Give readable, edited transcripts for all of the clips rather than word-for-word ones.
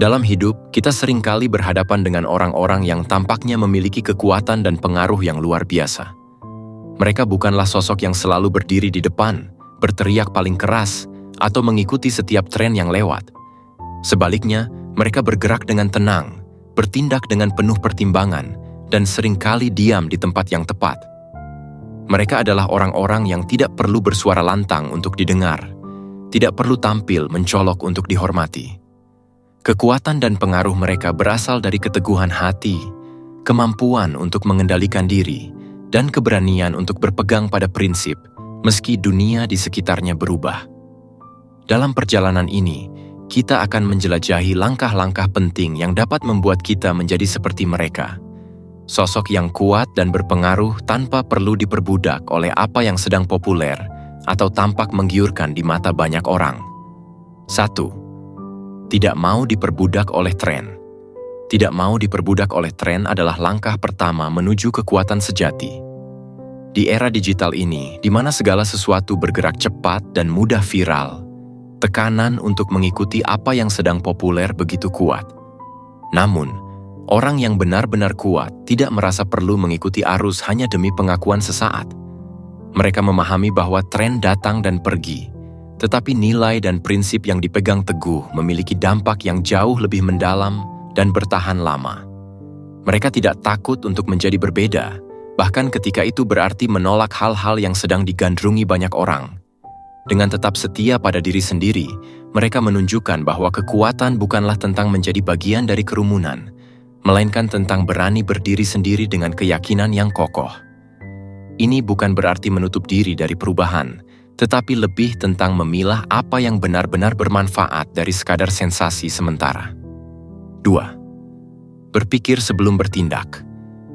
Dalam hidup, kita seringkali berhadapan dengan orang-orang yang tampaknya memiliki kekuatan dan pengaruh yang luar biasa. Mereka bukanlah sosok yang selalu berdiri di depan, berteriak paling keras, atau mengikuti setiap tren yang lewat. Sebaliknya, mereka bergerak dengan tenang, bertindak dengan penuh pertimbangan, dan seringkali diam di tempat yang tepat. Mereka adalah orang-orang yang tidak perlu bersuara lantang untuk didengar, tidak perlu tampil mencolok untuk dihormati. Kekuatan dan pengaruh mereka berasal dari keteguhan hati, kemampuan untuk mengendalikan diri, dan keberanian untuk berpegang pada prinsip, meski dunia di sekitarnya berubah. Dalam perjalanan ini, kita akan menjelajahi langkah-langkah penting yang dapat membuat kita menjadi seperti mereka. Sosok yang kuat dan berpengaruh tanpa perlu diperbudak oleh apa yang sedang populer atau tampak menggiurkan di mata banyak orang. 1. Tidak mau diperbudak oleh tren. Tidak mau diperbudak oleh tren adalah langkah pertama menuju kekuatan sejati. Di era digital ini, di mana segala sesuatu bergerak cepat dan mudah viral, tekanan untuk mengikuti apa yang sedang populer begitu kuat. Namun, orang yang benar-benar kuat tidak merasa perlu mengikuti arus hanya demi pengakuan sesaat. Mereka memahami bahwa tren datang dan pergi, tetapi nilai dan prinsip yang dipegang teguh memiliki dampak yang jauh lebih mendalam dan bertahan lama. Mereka tidak takut untuk menjadi berbeda, bahkan ketika itu berarti menolak hal-hal yang sedang digandrungi banyak orang. Dengan tetap setia pada diri sendiri, mereka menunjukkan bahwa kekuatan bukanlah tentang menjadi bagian dari kerumunan, melainkan tentang berani berdiri sendiri dengan keyakinan yang kokoh. Ini bukan berarti menutup diri dari perubahan, tetapi lebih tentang memilah apa yang benar-benar bermanfaat dari sekadar sensasi sementara. 2. Berpikir sebelum bertindak.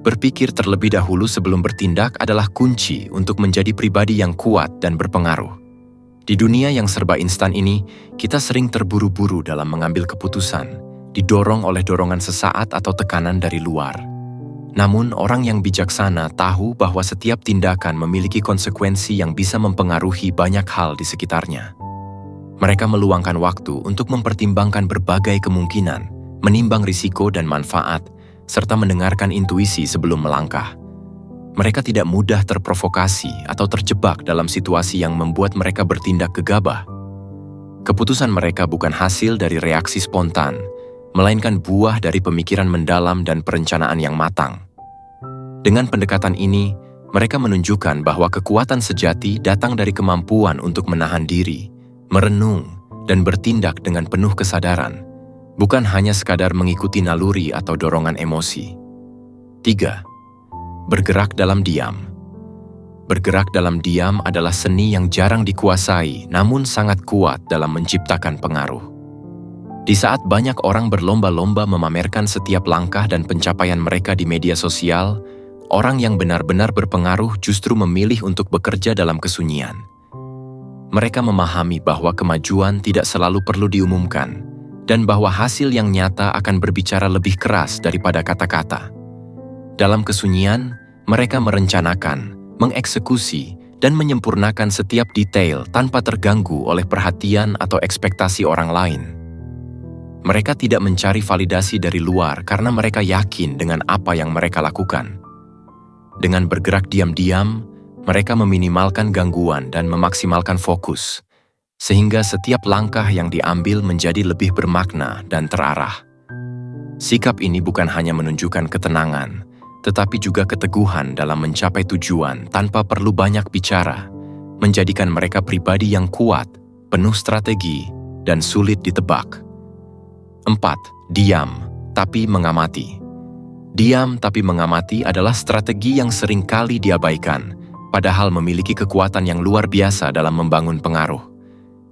Berpikir terlebih dahulu sebelum bertindak adalah kunci untuk menjadi pribadi yang kuat dan berpengaruh. Di dunia yang serba instan ini, kita sering terburu-buru dalam mengambil keputusan, didorong oleh dorongan sesaat atau tekanan dari luar. Namun, orang yang bijaksana tahu bahwa setiap tindakan memiliki konsekuensi yang bisa mempengaruhi banyak hal di sekitarnya. Mereka meluangkan waktu untuk mempertimbangkan berbagai kemungkinan, menimbang risiko dan manfaat, serta mendengarkan intuisi sebelum melangkah. Mereka tidak mudah terprovokasi atau terjebak dalam situasi yang membuat mereka bertindak gegabah. Keputusan mereka bukan hasil dari reaksi spontan, melainkan buah dari pemikiran mendalam dan perencanaan yang matang. Dengan pendekatan ini, mereka menunjukkan bahwa kekuatan sejati datang dari kemampuan untuk menahan diri, merenung, dan bertindak dengan penuh kesadaran, bukan hanya sekadar mengikuti naluri atau dorongan emosi. 3. Bergerak dalam diam. Bergerak dalam diam adalah seni yang jarang dikuasai, namun sangat kuat dalam menciptakan pengaruh. Di saat banyak orang berlomba-lomba memamerkan setiap langkah dan pencapaian mereka di media sosial, orang yang benar-benar berpengaruh justru memilih untuk bekerja dalam kesunyian. Mereka memahami bahwa kemajuan tidak selalu perlu diumumkan, dan bahwa hasil yang nyata akan berbicara lebih keras daripada kata-kata. Dalam kesunyian, mereka merencanakan, mengeksekusi, dan menyempurnakan setiap detail tanpa terganggu oleh perhatian atau ekspektasi orang lain. Mereka tidak mencari validasi dari luar karena mereka yakin dengan apa yang mereka lakukan. Dengan bergerak diam-diam, mereka meminimalkan gangguan dan memaksimalkan fokus, sehingga setiap langkah yang diambil menjadi lebih bermakna dan terarah. Sikap ini bukan hanya menunjukkan ketenangan, tetapi juga keteguhan dalam mencapai tujuan tanpa perlu banyak bicara, menjadikan mereka pribadi yang kuat, penuh strategi, dan sulit ditebak. 4. Diam, tapi mengamati. Diam tapi mengamati adalah strategi yang seringkali diabaikan, padahal memiliki kekuatan yang luar biasa dalam membangun pengaruh.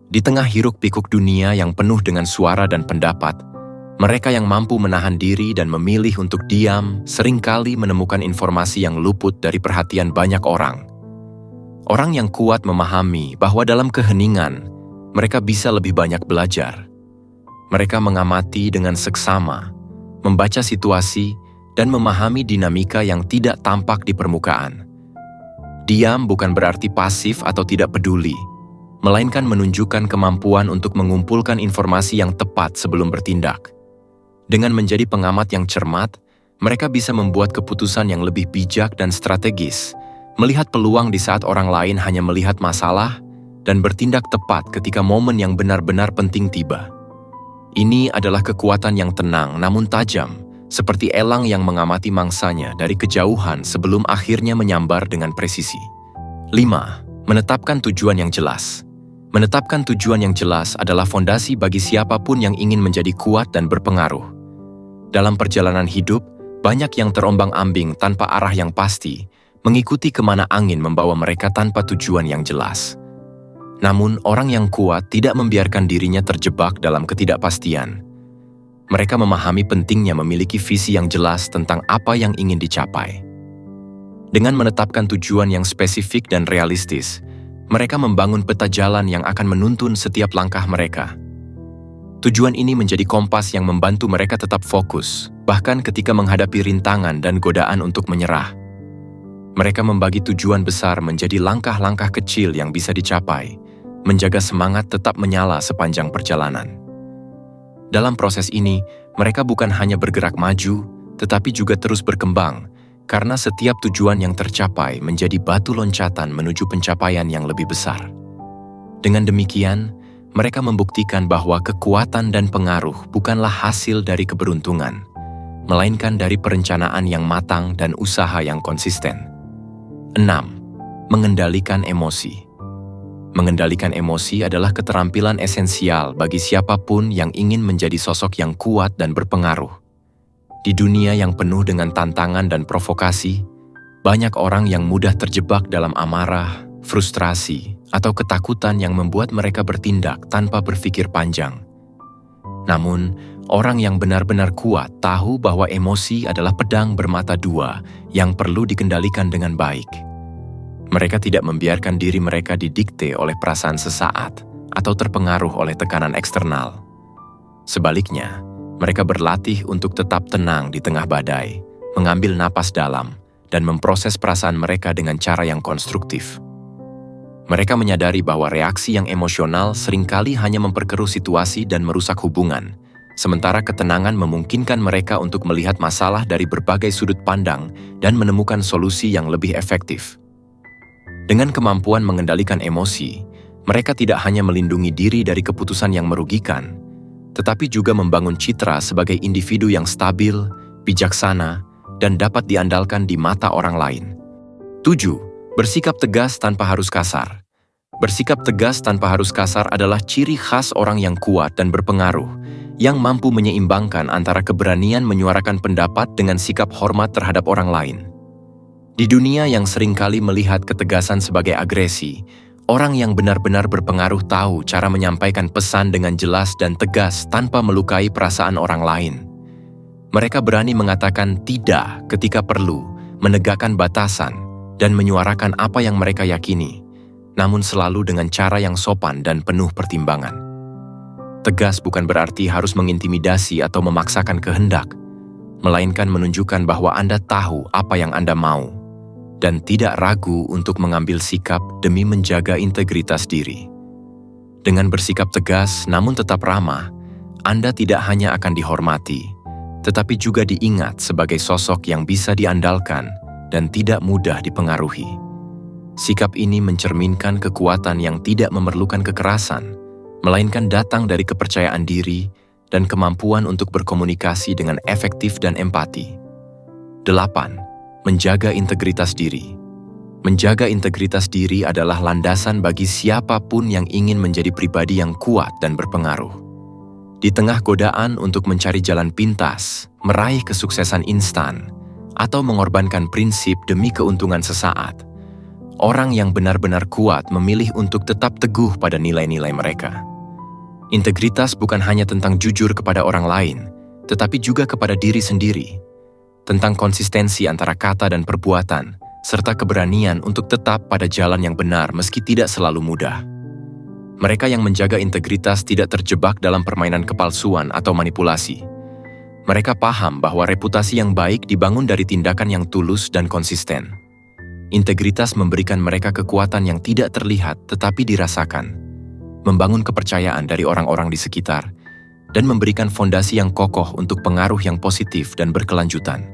Di tengah hiruk-pikuk dunia yang penuh dengan suara dan pendapat, mereka yang mampu menahan diri dan memilih untuk diam seringkali menemukan informasi yang luput dari perhatian banyak orang. Orang yang kuat memahami bahwa dalam keheningan, mereka bisa lebih banyak belajar. Mereka mengamati dengan seksama, membaca situasi, dan memahami dinamika yang tidak tampak di permukaan. Diam bukan berarti pasif atau tidak peduli, melainkan menunjukkan kemampuan untuk mengumpulkan informasi yang tepat sebelum bertindak. Dengan menjadi pengamat yang cermat, mereka bisa membuat keputusan yang lebih bijak dan strategis, melihat peluang di saat orang lain hanya melihat masalah, dan bertindak tepat ketika momen yang benar-benar penting tiba. Ini adalah kekuatan yang tenang namun tajam, seperti elang yang mengamati mangsanya dari kejauhan sebelum akhirnya menyambar dengan presisi. 5. Menetapkan tujuan yang jelas. Menetapkan tujuan yang jelas adalah fondasi bagi siapapun yang ingin menjadi kuat dan berpengaruh. Dalam perjalanan hidup, banyak yang terombang-ambing tanpa arah yang pasti, mengikuti kemana angin membawa mereka tanpa tujuan yang jelas. Namun, orang yang kuat tidak membiarkan dirinya terjebak dalam ketidakpastian. Mereka memahami pentingnya memiliki visi yang jelas tentang apa yang ingin dicapai. Dengan menetapkan tujuan yang spesifik dan realistis, mereka membangun peta jalan yang akan menuntun setiap langkah mereka. Tujuan ini menjadi kompas yang membantu mereka tetap fokus, bahkan ketika menghadapi rintangan dan godaan untuk menyerah. Mereka membagi tujuan besar menjadi langkah-langkah kecil yang bisa dicapai, menjaga semangat tetap menyala sepanjang perjalanan. Dalam proses ini, mereka bukan hanya bergerak maju, tetapi juga terus berkembang, karena setiap tujuan yang tercapai menjadi batu loncatan menuju pencapaian yang lebih besar. Dengan demikian, mereka membuktikan bahwa kekuatan dan pengaruh bukanlah hasil dari keberuntungan, melainkan dari perencanaan yang matang dan usaha yang konsisten. 6. Mengendalikan emosi. Mengendalikan emosi adalah keterampilan esensial bagi siapapun yang ingin menjadi sosok yang kuat dan berpengaruh. Di dunia yang penuh dengan tantangan dan provokasi, banyak orang yang mudah terjebak dalam amarah, frustrasi, atau ketakutan yang membuat mereka bertindak tanpa berpikir panjang. Namun, orang yang benar-benar kuat tahu bahwa emosi adalah pedang bermata dua yang perlu dikendalikan dengan baik. Mereka tidak membiarkan diri mereka didikte oleh perasaan sesaat atau terpengaruh oleh tekanan eksternal. Sebaliknya, mereka berlatih untuk tetap tenang di tengah badai, mengambil napas dalam, dan memproses perasaan mereka dengan cara yang konstruktif. Mereka menyadari bahwa reaksi yang emosional seringkali hanya memperkeruh situasi dan merusak hubungan, sementara ketenangan memungkinkan mereka untuk melihat masalah dari berbagai sudut pandang dan menemukan solusi yang lebih efektif. Dengan kemampuan mengendalikan emosi, mereka tidak hanya melindungi diri dari keputusan yang merugikan, tetapi juga membangun citra sebagai individu yang stabil, bijaksana, dan dapat diandalkan di mata orang lain. 7. Bersikap tegas tanpa harus kasar. Bersikap tegas tanpa harus kasar adalah ciri khas orang yang kuat dan berpengaruh, yang mampu menyeimbangkan antara keberanian menyuarakan pendapat dengan sikap hormat terhadap orang lain. Di dunia yang seringkali melihat ketegasan sebagai agresi, orang yang benar-benar berpengaruh tahu cara menyampaikan pesan dengan jelas dan tegas tanpa melukai perasaan orang lain. Mereka berani mengatakan tidak ketika perlu, menegakkan batasan, dan menyuarakan apa yang mereka yakini, namun selalu dengan cara yang sopan dan penuh pertimbangan. Tegas bukan berarti harus mengintimidasi atau memaksakan kehendak, melainkan menunjukkan bahwa Anda tahu apa yang Anda mau, dan tidak ragu untuk mengambil sikap demi menjaga integritas diri. Dengan bersikap tegas namun tetap ramah, Anda tidak hanya akan dihormati, tetapi juga diingat sebagai sosok yang bisa diandalkan dan tidak mudah dipengaruhi. Sikap ini mencerminkan kekuatan yang tidak memerlukan kekerasan, melainkan datang dari kepercayaan diri dan kemampuan untuk berkomunikasi dengan efektif dan empati. 8. Menjaga integritas diri. Menjaga integritas diri adalah landasan bagi siapapun yang ingin menjadi pribadi yang kuat dan berpengaruh. Di tengah godaan untuk mencari jalan pintas, meraih kesuksesan instan, atau mengorbankan prinsip demi keuntungan sesaat, orang yang benar-benar kuat memilih untuk tetap teguh pada nilai-nilai mereka. Integritas bukan hanya tentang jujur kepada orang lain, tetapi juga kepada diri sendiri, tentang konsistensi antara kata dan perbuatan, serta keberanian untuk tetap pada jalan yang benar meski tidak selalu mudah. Mereka yang menjaga integritas tidak terjebak dalam permainan kepalsuan atau manipulasi. Mereka paham bahwa reputasi yang baik dibangun dari tindakan yang tulus dan konsisten. Integritas memberikan mereka kekuatan yang tidak terlihat tetapi dirasakan, membangun kepercayaan dari orang-orang di sekitar, dan memberikan fondasi yang kokoh untuk pengaruh yang positif dan berkelanjutan.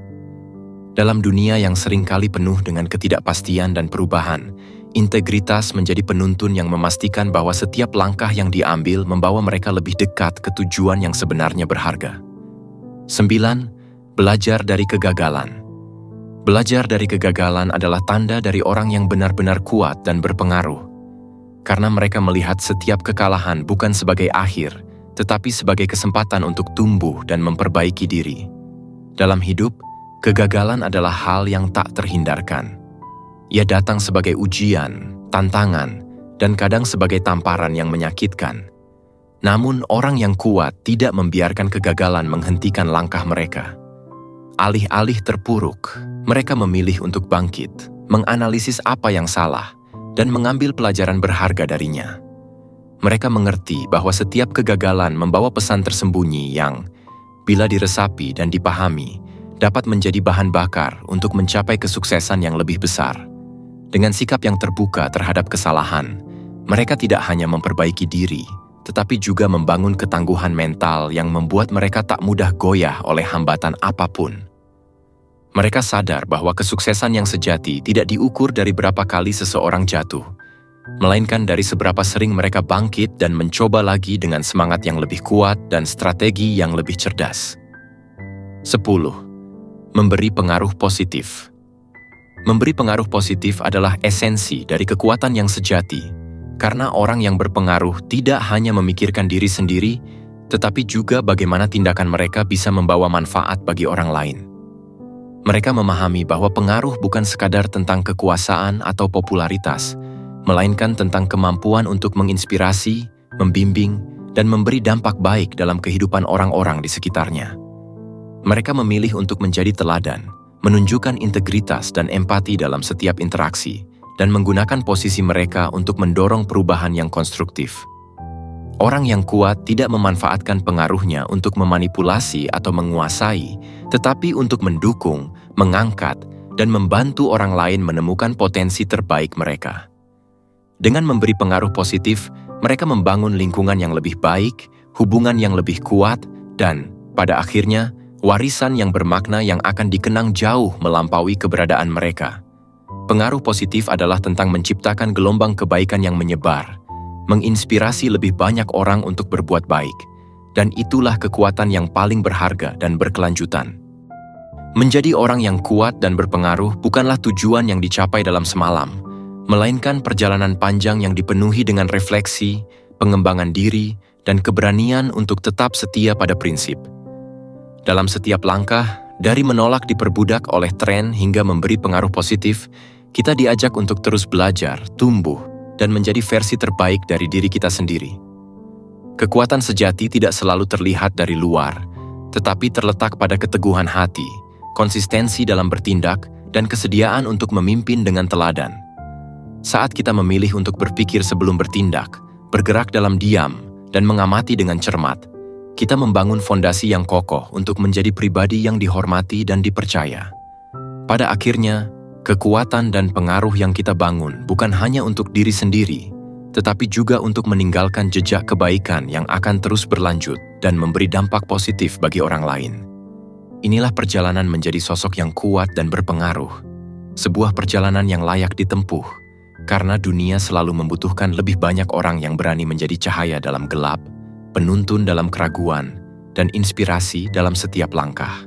Dalam dunia yang seringkali penuh dengan ketidakpastian dan perubahan, integritas menjadi penuntun yang memastikan bahwa setiap langkah yang diambil membawa mereka lebih dekat ke tujuan yang sebenarnya berharga. 9. Belajar dari kegagalan. Belajar dari kegagalan adalah tanda dari orang yang benar-benar kuat dan berpengaruh, karena mereka melihat setiap kekalahan bukan sebagai akhir, tetapi sebagai kesempatan untuk tumbuh dan memperbaiki diri. Dalam hidup, kegagalan adalah hal yang tak terhindarkan. Ia datang sebagai ujian, tantangan, dan kadang sebagai tamparan yang menyakitkan. Namun orang yang kuat tidak membiarkan kegagalan menghentikan langkah mereka. Alih-alih terpuruk, mereka memilih untuk bangkit, menganalisis apa yang salah, dan mengambil pelajaran berharga darinya. Mereka mengerti bahwa setiap kegagalan membawa pesan tersembunyi yang, bila diresapi dan dipahami, dapat menjadi bahan bakar untuk mencapai kesuksesan yang lebih besar. Dengan sikap yang terbuka terhadap kesalahan, mereka tidak hanya memperbaiki diri, tetapi juga membangun ketangguhan mental yang membuat mereka tak mudah goyah oleh hambatan apapun. Mereka sadar bahwa kesuksesan yang sejati tidak diukur dari berapa kali seseorang jatuh, melainkan dari seberapa sering mereka bangkit dan mencoba lagi dengan semangat yang lebih kuat dan strategi yang lebih cerdas. 10. Memberi pengaruh positif. Memberi pengaruh positif adalah esensi dari kekuatan yang sejati, karena orang yang berpengaruh tidak hanya memikirkan diri sendiri, tetapi juga bagaimana tindakan mereka bisa membawa manfaat bagi orang lain. Mereka memahami bahwa pengaruh bukan sekadar tentang kekuasaan atau popularitas, melainkan tentang kemampuan untuk menginspirasi, membimbing, dan memberi dampak baik dalam kehidupan orang-orang di sekitarnya. Mereka memilih untuk menjadi teladan, menunjukkan integritas dan empati dalam setiap interaksi, dan menggunakan posisi mereka untuk mendorong perubahan yang konstruktif. Orang yang kuat tidak memanfaatkan pengaruhnya untuk memanipulasi atau menguasai, tetapi untuk mendukung, mengangkat, dan membantu orang lain menemukan potensi terbaik mereka. Dengan memberi pengaruh positif, mereka membangun lingkungan yang lebih baik, hubungan yang lebih kuat, dan, pada akhirnya, warisan yang bermakna yang akan dikenang jauh melampaui keberadaan mereka. Pengaruh positif adalah tentang menciptakan gelombang kebaikan yang menyebar, menginspirasi lebih banyak orang untuk berbuat baik, dan itulah kekuatan yang paling berharga dan berkelanjutan. Menjadi orang yang kuat dan berpengaruh bukanlah tujuan yang dicapai dalam semalam, melainkan perjalanan panjang yang dipenuhi dengan refleksi, pengembangan diri, dan keberanian untuk tetap setia pada prinsip. Dalam setiap langkah, dari menolak diperbudak oleh tren hingga memberi pengaruh positif, kita diajak untuk terus belajar, tumbuh, dan menjadi versi terbaik dari diri kita sendiri. Kekuatan sejati tidak selalu terlihat dari luar, tetapi terletak pada keteguhan hati, konsistensi dalam bertindak, dan kesediaan untuk memimpin dengan teladan. Saat kita memilih untuk berpikir sebelum bertindak, bergerak dalam diam, dan mengamati dengan cermat, kita membangun fondasi yang kokoh untuk menjadi pribadi yang dihormati dan dipercaya. Pada akhirnya, kekuatan dan pengaruh yang kita bangun bukan hanya untuk diri sendiri, tetapi juga untuk meninggalkan jejak kebaikan yang akan terus berlanjut dan memberi dampak positif bagi orang lain. Inilah perjalanan menjadi sosok yang kuat dan berpengaruh, sebuah perjalanan yang layak ditempuh, karena dunia selalu membutuhkan lebih banyak orang yang berani menjadi cahaya dalam gelap, penuntun dalam keraguan, dan inspirasi dalam setiap langkah.